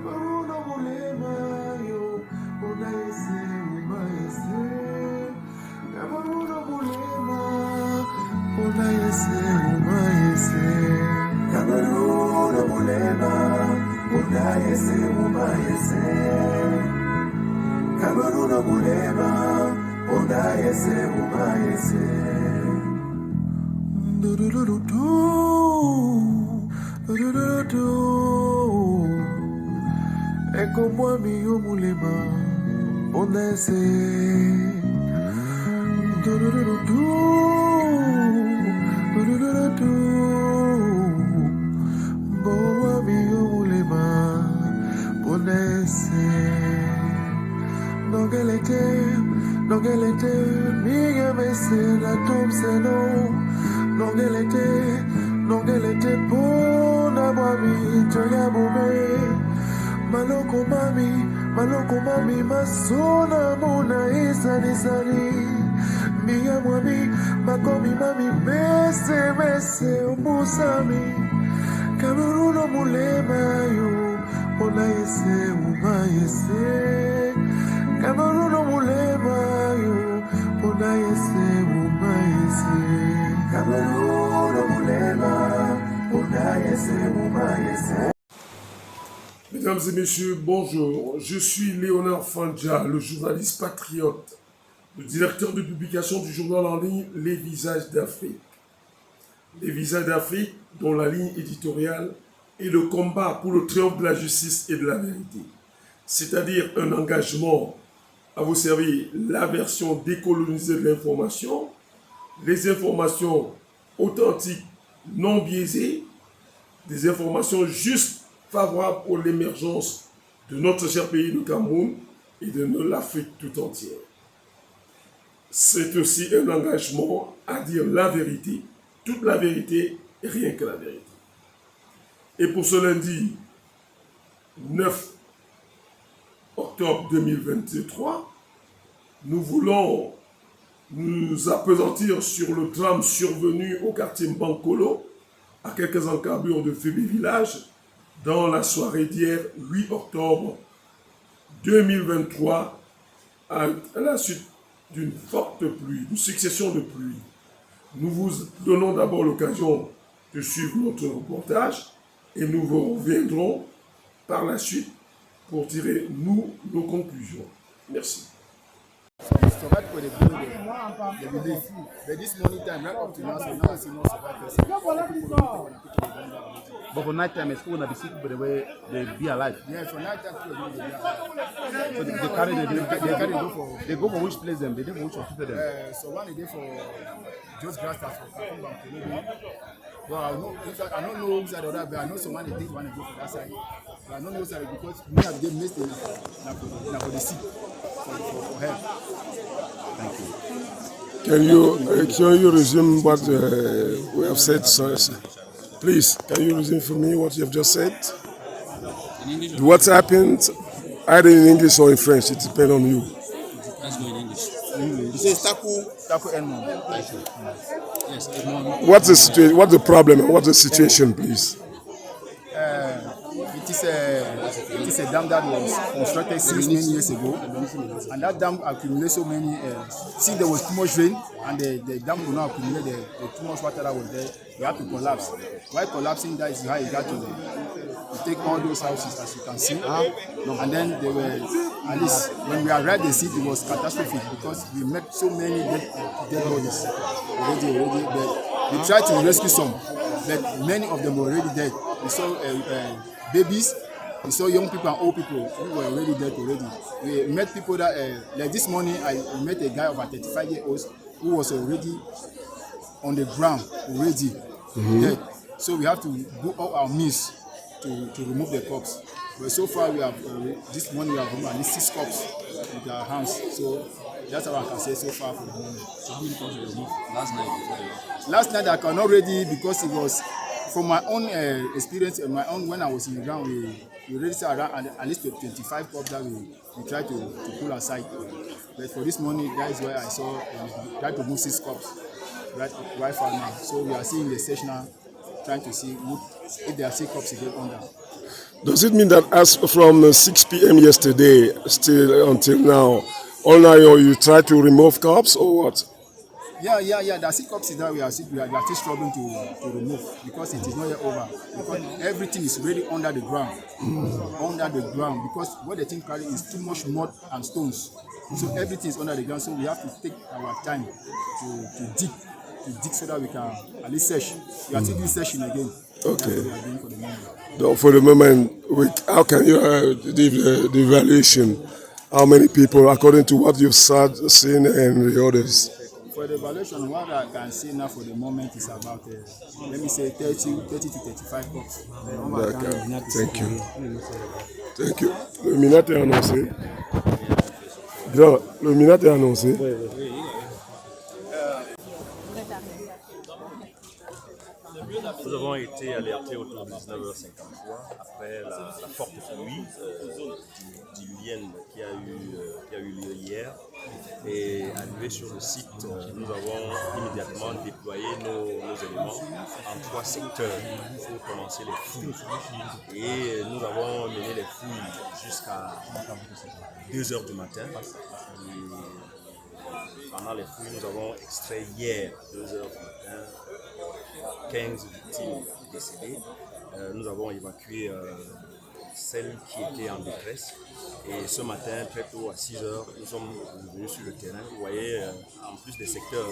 Kabaruna mulema yo, unaese umaese. Kabaruna mulema, unaese umaese. Kabaruna mulema, unaese umaese. Kabaruna mulema, unaese umaese. Do do do do do do do do. Eko mwami yo mulema, unaese. Do do do do do do do do do. Mwami yo mulema, unaese. Nongelete, miga mese la tom seno. Nongelete, pona mami, joya bome. Maloko mami, masona mona isani. Miga mwami, makomi mami, mese, umusami. Kamuruno mulema yo, unaese, umaese. Kamuruno mulema yo, unaese, umaese. Kamuruno mulema, unaese, umaese. Mesdames et messieurs, bonjour. Je suis Léonard Fandja, le journaliste patriote, le directeur de publication du journal en ligne Les Visages d'Afrique. Les Visages d'Afrique, dont la ligne éditoriale est le combat pour le triomphe de la justice et de la vérité, c'est-à-dire un engagement à vous servir la version décolonisée de l'information, les informations authentiques, non biaisées, des informations justes, favorables pour l'émergence de notre cher pays, le Cameroun, et de l'Afrique tout entière. C'est aussi un engagement à dire la vérité, toute la vérité et rien que la vérité. Et pour ce lundi 9 octobre 2023, nous voulons nous appesantir sur le drame survenu au quartier Mbankolo, à quelques encablures de Fébé Village, dans la soirée d'hier, 8 octobre 2023, à la suite d'une forte pluie, d'une succession de pluies. Nous vous donnons d'abord l'occasion de suivre notre reportage et nous vous reviendrons par la suite pour tirer, nos conclusions. Merci. But for night time, it's going to be sick, but they be alive. Yeah, for night time, people will be alive. So they go for which place them? They go for which hospital them? So one day for just grass that's for Kakumba. Well, I don't know who's at the other, but I know someone they think one to go for that side. But I don't know side because we have get missed for the sick for help. Thank you. Can you resume what we have said, sir? Please, can you resume for me what you have just said? What happened, either in English or in French, it depends on you. Let's go in English. You say Taku Edmond. Yes, Edmond. What's the situation? What's the problem? What's the situation, please? It is a dam that was constructed 6 many years ago, and that dam accumulated so many. Since there was too much rain, and the dam could not accumulate the too much water that was there, it had to collapse. While collapsing, that is how it got to take all those houses, as you can see. And then they were, at least when we arrived, the city was catastrophic because we met so many dead bodies already. But we tried to rescue some, but many of them were already dead. We saw babies, we saw young people and old people who were already dead already. We met people that, like this morning, I met a guy of 35 years old who was already on the ground, already dead. So we have to do all our means to remove the corpse. But so far, we have this morning we have removed at least 6 corpses with our hands. So that's how I can say so far for the moment. So how many corpses were removed Last night I cannot ready because it was from my own experience and my own when I was in the ground. We already saw around at least 25 corpses that we tried to pull aside. But for this morning, that is where I saw we tried to move 6 corpses right far now. So we are seeing the station now, trying to see if there are 6 corpses again under. Does it mean that as from 6 p.m. yesterday still until now, all night you try to remove cops or what? Yeah. The CCOPs that we are still struggling to remove because it is not yet over. Because everything is really under the ground. Under the ground. Because what the thing carry is too much mud and stones. So everything is under the ground. So we have to take our time to dig so that we can at least search. We are still doing searching again. Okay. We are doing for the moment. So for the moment, how can you give the evaluation? How many people, according to what you've seen and the others? For the evaluation, what I can say now for the moment is about, let me say 30 to 35 cops. D'accord. Thank you. Thank you. Le minat est annoncé. Bien, le minat est annoncé. Nous avons été alertés autour de 19h53 après la forte pluie diluvienne qui a eu lieu hier. Et arrivé sur le site, nous avons immédiatement déployé nos éléments en 3 secteurs pour commencer les fouilles. Et nous avons mené les fouilles jusqu'à 2h du matin. Et pendant les fouilles, nous avons extrait hier, 2h du matin, 15 victimes décédées. Nous avons évacué celles qui étaient en détresse. Et ce matin, très tôt, à 6h, nous sommes venus sur le terrain. Vous voyez, en plus des secteurs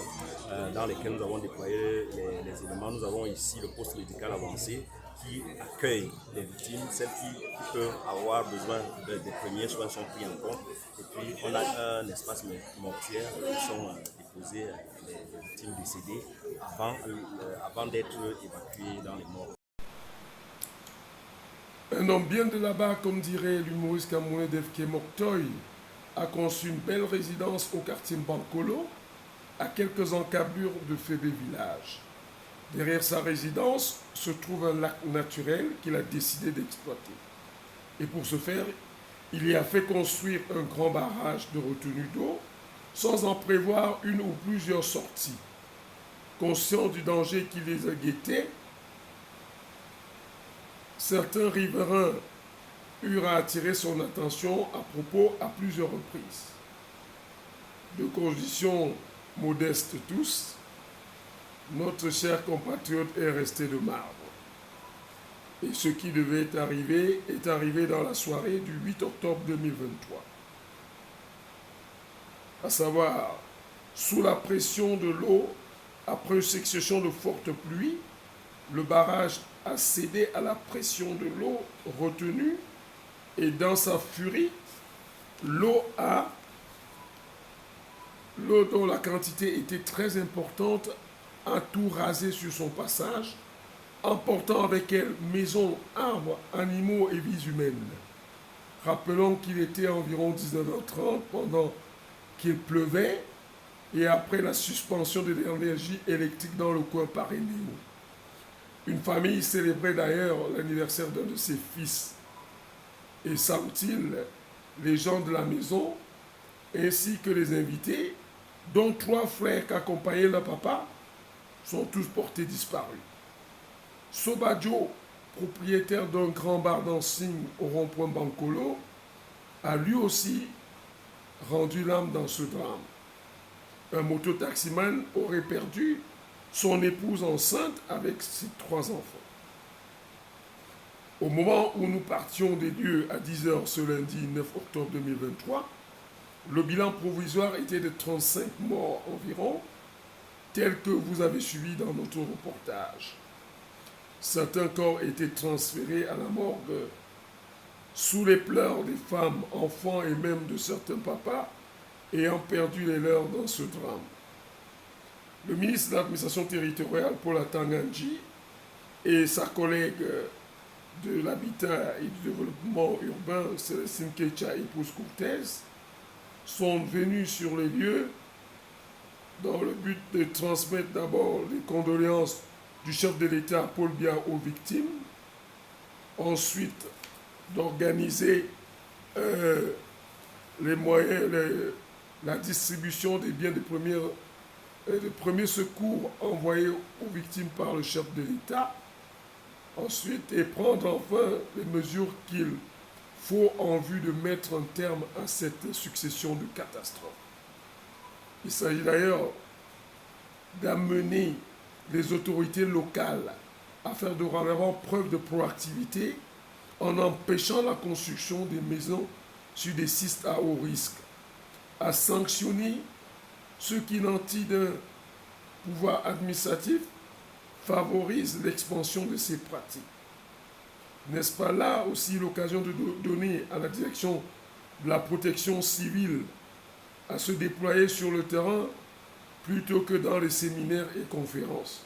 dans lesquels nous avons déployé les éléments, nous avons ici le poste médical avancé qui accueille les victimes, celles qui peuvent avoir besoin des premiers soins sont pris en compte. Et puis, on a un espace mortuaire où sont déposées les victimes décédées avant d'être évacuées dans les morts. Un homme bien de là-bas, comme dirait l'humoriste camerounais Defke Moktoy, a conçu une belle résidence au quartier Bankolo, à quelques encablures de Fébé village. Derrière sa résidence se trouve un lac naturel qu'il a décidé d'exploiter. Et pour ce faire, il y a fait construire un grand barrage de retenue d'eau, sans en prévoir une ou plusieurs sorties. Conscient du danger qui les a guettés, certains riverains eurent à attirer son attention à propos à plusieurs reprises. De conditions modestes tous, notre cher compatriote est resté de marbre. Et ce qui devait arriver est arrivé dans la soirée du 8 octobre 2023. À savoir, sous la pression de l'eau, après une succession de fortes pluies, le barrage a cédé à la pression de l'eau retenue et dans sa furie, l'eau dont la quantité était très importante a tout rasé sur son passage, emportant avec elle maisons, arbres, animaux et vies humaines. Rappelons qu'il était environ 19h30 pendant qu'il pleuvait et après la suspension de l'énergie électrique dans le coin Paris-Néo. Une famille célébrait d'ailleurs l'anniversaire d'un de ses fils. Et semble-t-il, les gens de la maison, ainsi que les invités, dont 3 frères qui accompagnaient leur papa, sont tous portés disparus. Sobadjo, propriétaire d'un grand bar dancing au rond-point Bankolo, a lui aussi rendu l'âme dans ce drame. Un mototaximan aurait perdu son épouse enceinte avec ses 3 enfants. Au moment où nous partions des lieux à 10h ce lundi 9 octobre 2023, le bilan provisoire était de 35 morts environ, tel que vous avez suivi dans notre reportage. Certains corps étaient transférés à la morgue sous les pleurs des femmes, enfants et même de certains papas ayant perdu les leurs dans ce drame. Le ministre de l'administration territoriale, Paul Atanganji, et sa collègue de l'habitat et du développement urbain, Célestine Kecha et Pousse Cortez, sont venus sur les lieux dans le but de transmettre d'abord les condoléances du chef de l'État, Paul Biya, aux victimes, ensuite d'organiser les moyens, la distribution des biens de premiers secours envoyés aux victimes par le chef de l'État, Ensuite, et prendre enfin les mesures qu'il faut en vue de mettre un terme à cette succession de catastrophes. Il s'agit d'ailleurs d'amener les autorités locales à faire dorénavant preuve de proactivité en empêchant la construction des maisons sur des sites à haut risque, à sanctionner ceux qui, nantis d'un pouvoir administratif, favorisent l'expansion de ces pratiques. N'est-ce pas là aussi l'occasion de donner à la direction de la protection civile à se déployer sur le terrain plutôt que dans les séminaires et conférences?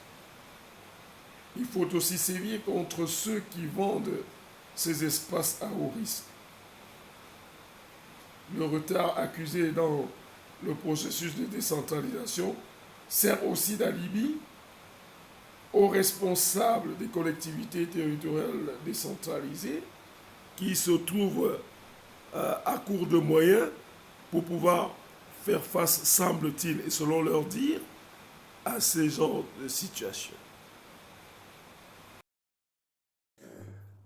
Il faut aussi sévir contre ceux qui vendent ces espaces à haut risque. Le retard accusé dans le processus de décentralisation sert aussi d'alibi aux responsables des collectivités territoriales décentralisées qui se trouvent à court de moyens pour pouvoir faire face, semble-t-il, et selon leur dire, à ces genres de situations.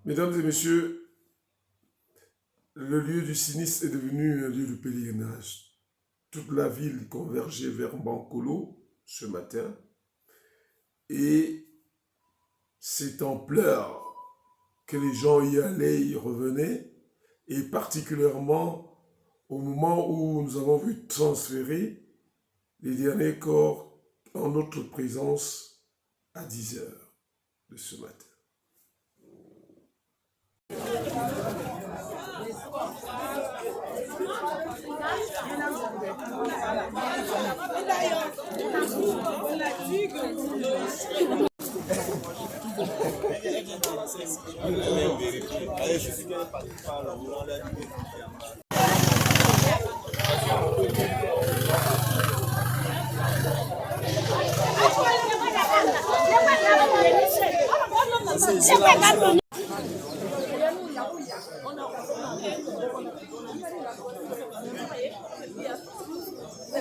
Mesdames et messieurs, le lieu du sinistre est devenu un lieu de pèlerinage. Toute la ville convergeait vers Bankolo ce matin et c'est en pleurs que les gens y allaient, y revenaient, et particulièrement au moment où nous avons vu transférer les derniers corps en notre présence à 10 heures de ce matin.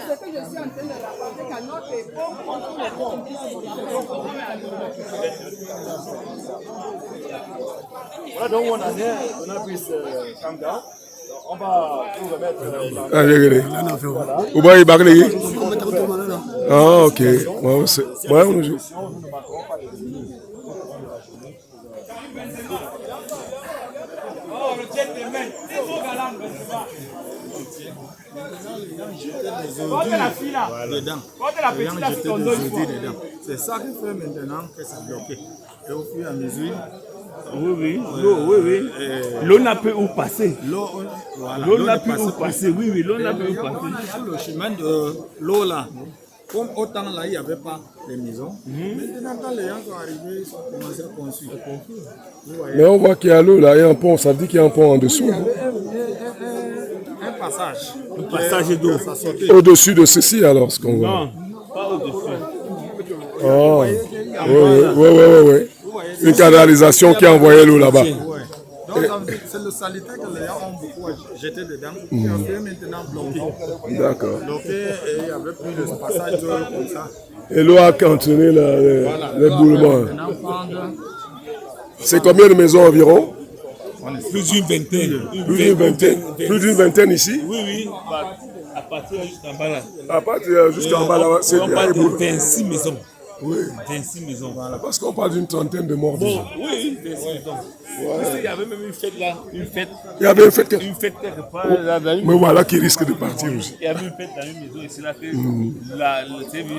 Ce que je suis en train de rapporter qu'à notre époque, Voilà, donc on a pu calm down. On va tout remettre. Ah, ok. Ouais, on joue. C'est ça qui fait maintenant que c'est bloqué. Et au fur et à mesure. Oui. L'eau n'a plus où passer. L'eau n'a plus où passer. Oui, l'eau n'a plus où passer. Le chemin de l'eau là. Comme autant là, il n'y avait pas de maisons. Maintenant, quand les gens sont arrivés, ils ont commencé à construire. Mais on voit qu'il y a l'eau là, il y a un pont, ça veut dire qu'il y a un pont en dessous. Un passage. Un passage d'eau. Au-dessus de ceci alors, ce qu'on voit. Non, pas au-dessus. Oui. Une canalisation qui a envoyé l'eau là-bas. Donc, c'est le sanitaire que les gens ont beaucoup jeté dedans. Qui a fait maintenant bloqué. D'accord. Bloqué et il n'y avait plus de passage d'eau comme ça. Et l'eau a cantonné l'éboulement. C'est combien de maisons environ? Plus d'une vingtaine. Plus d'une vingtaine ici? Oui. À partir jusqu'en bas là. À partir jusqu'en bas là, c'est on parle de 26 maisons. Oui. 26 maisons. Voilà, parce qu'on parle d'une trentaine de morts déjà. Oui, 26 maisons. Il y avait même une fête là. Une fête quelque part. Mais voilà qui risque de partir aussi. Il y avait une fête dans une maison et c'est là que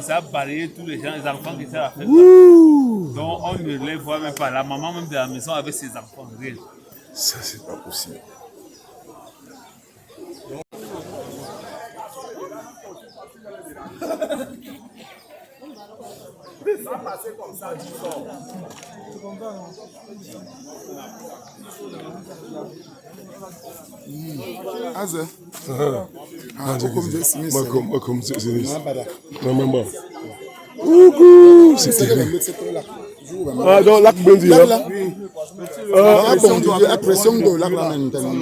ça a balayé tous les gens, les enfants qui étaient à la fête. Donc on ne les voit même pas. La maman même de la maison avec ses enfants. Rien. Ça, c'est pas possible. Ça a passé comme ça, 10 ans. Comme c'est c'est terrible. Ah, donc lac Bondi là. Pression de lac là maintenant.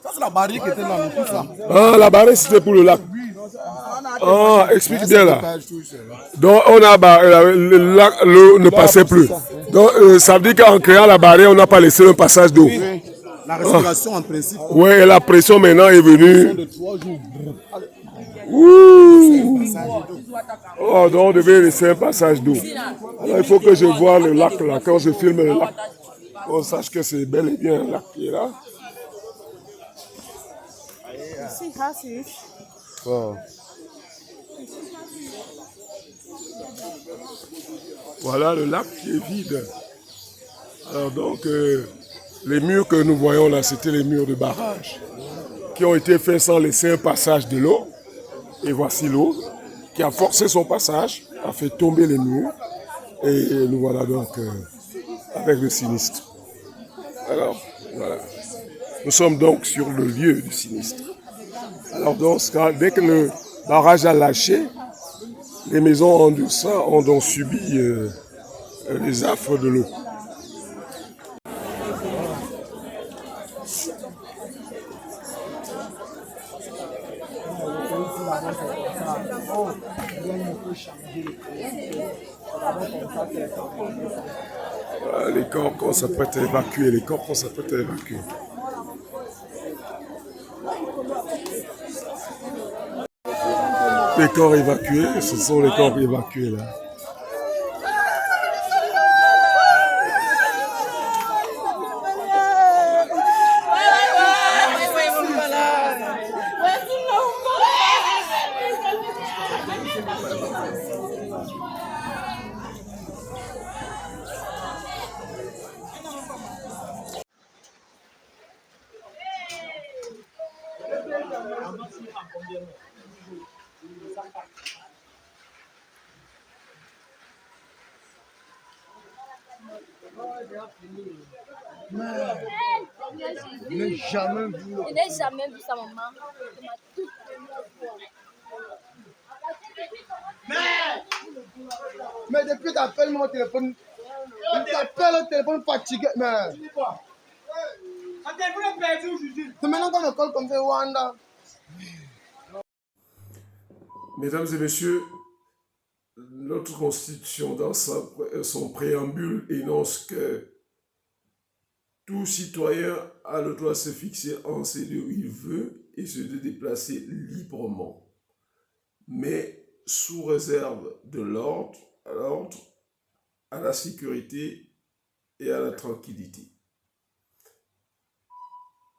Ça c'est la barrière qui était là, tout ça. Ah, la barrière c'était pour le lac. Ah, explique bien là. Donc on a l'eau ne passait plus. Donc, ça veut dire qu'en créant la barrière, on n'a pas laissé un passage d'eau. Oui. La respiration en principe. Oui, et la pression maintenant est venue. De 3 jours. Ouh. Oh, donc on devait laisser un passage d'eau. Alors il faut que je voie le lac là, quand je filme le lac. On sache que c'est bel et bien un lac qui est là. Wow. Voilà le lac qui est vide. Alors donc, les murs que nous voyons là, c'était les murs de barrage qui ont été faits sans laisser un passage de l'eau. Et voici l'eau qui a forcé son passage, a fait tomber les murs. Et nous voilà donc avec le sinistre. Alors, voilà. Nous sommes donc sur le lieu du sinistre. Alors donc, dès que le barrage a lâché, les maisons en deçà ont donc subi les affres de l'eau. Voilà, les corps qu'on s'apprête à évacuer, les corps qu'on s'apprête à évacuer. Les corps évacués, ce sont les corps évacués là. Je n'ai jamais vu sa maman. Mais depuis t'appelles mon téléphone, il t'appelle au téléphone fatigué. Mais c'est maintenant qu'on me colle comme ça, Wanda. Mesdames et messieurs, notre Constitution, dans son préambule, énonce que tout citoyen a le droit de se fixer en ces lieux où il veut et se déplacer librement, mais sous réserve de l'ordre, à la sécurité et à la tranquillité.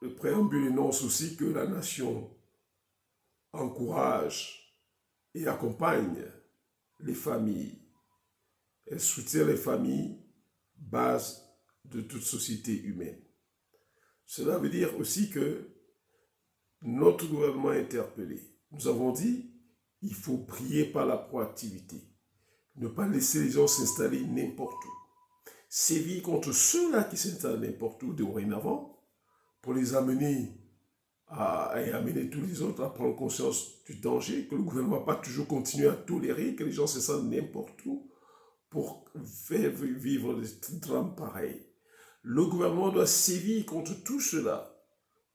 Le préambule énonce aussi que la nation encourage et accompagne les familles. Elle soutient les familles, base de toute société humaine. Cela veut dire aussi que notre gouvernement est interpellé. Nous avons dit, il faut prier par la proactivité. Ne pas laisser les gens s'installer n'importe où. Sévir contre ceux-là qui s'installent n'importe où dorénavant, pour les amener et amener tous les autres à prendre conscience du danger, que le gouvernement ne va pas toujours continuer à tolérer que les gens s'installent n'importe où pour faire vivre des drames pareils. Le gouvernement doit sévir contre tout cela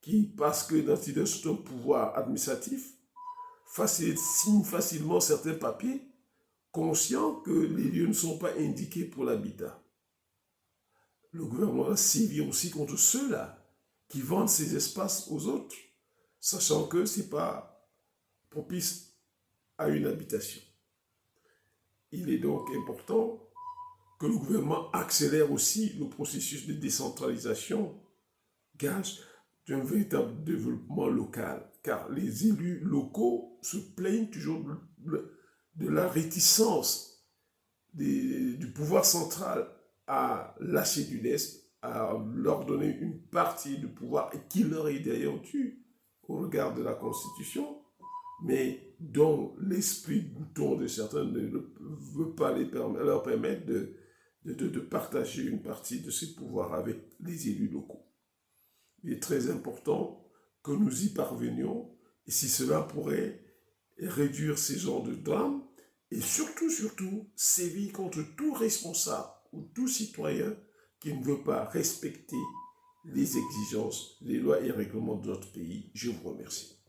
qui, parce que dans un pouvoir administratif, signe facilement certains papiers, conscient que les lieux ne sont pas indiqués pour l'habitat. Le gouvernement doit sévir aussi contre ceux-là qui vendent ces espaces aux autres, sachant que ce n'est pas propice à une habitation. Il est donc important que le gouvernement accélère aussi le processus de décentralisation, gage d'un véritable développement local, car les élus locaux se plaignent toujours de la réticence du pouvoir central à lâcher du lest, à leur donner une partie du pouvoir, et qui leur est d'ailleurs dû au regard de la Constitution, mais dont l'esprit bouton de certains ne veut pas leur permettre de partager une partie de ces pouvoirs avec les élus locaux. Il est très important que nous y parvenions, et si cela pourrait réduire ces genres de drames, et surtout, sévir contre tout responsable ou tout citoyen qui ne veut pas respecter les exigences, les lois et règlements de notre pays. Je vous remercie.